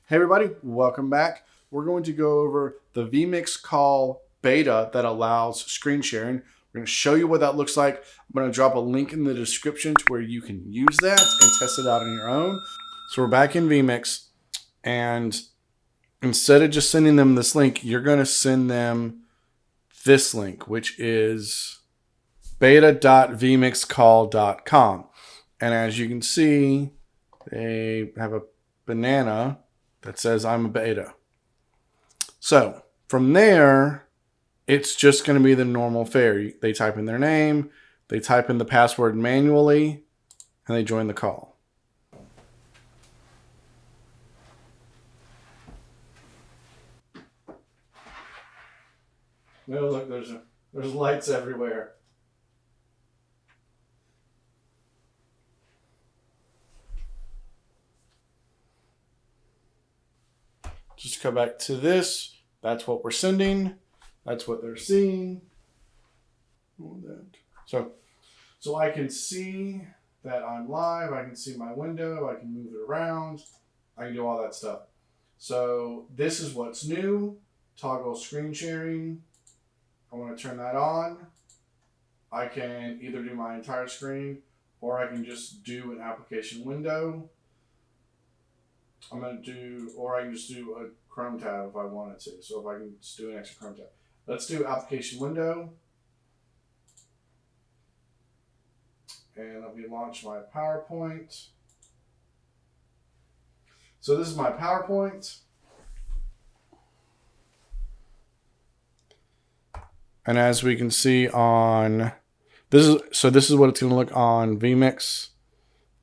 Hey everybody, welcome back. We're going to go over the VMix call beta that allows screen sharing. We're going to show you what that looks like. I'm going to drop a link in the description to where you can use that and test it out on your own. So we're back in VMix, and instead of just sending them this link, you're going to send them this link, which is beta.vmixcall.com. And as you can see, they have a banana that says I'm a beta. So from there, it's just going to be the normal fare. They type in their name, they type in the password manually, and they join the call. No, look, there's lights everywhere. Just come back to this. That's what we're sending. That's what they're seeing. So I can see that I'm live. I can see my window. I can move it around. I can do all that stuff. So this is what's new. Toggle screen sharing. I want to turn that on. I can either do my entire screen or I can just do an application window. I can just do a Chrome tab if I wanted to. So if I can just do an extra Chrome tab. Let's do application window. And let me launch my PowerPoint. So this is my PowerPoint. And as we can see on this is what it's going to look on VMix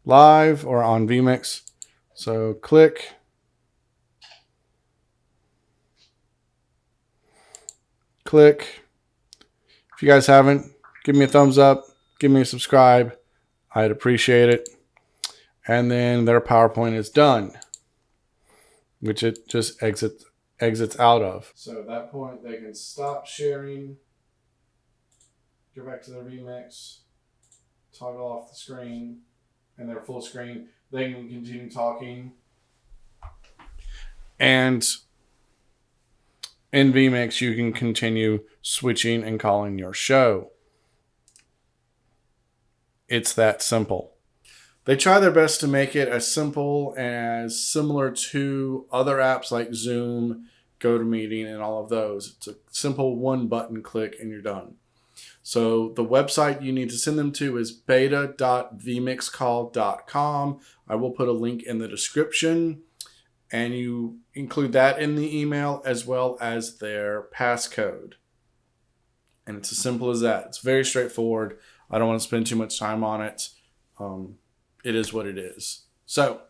Live or on VMix. So click. If you guys haven't, give me a thumbs up, give me a subscribe. I'd appreciate it. And then their PowerPoint is done, which it just exits out of. So at that point, they can stop sharing, go back to their VMix, toggle off the screen, and their full screen. They can continue talking. And in VMix, you can continue switching and calling your show. It's that simple. They try their best to make it as simple and as similar to other apps like Zoom, GoToMeeting, and all of those. It's a simple one button click and you're done. So the website you need to send them to is beta.vmixcall.com. I will put a link in the description, and you include that in the email as well as their passcode. And it's as simple as that. It's very straightforward. I don't want to spend too much time on it. It is what it is. So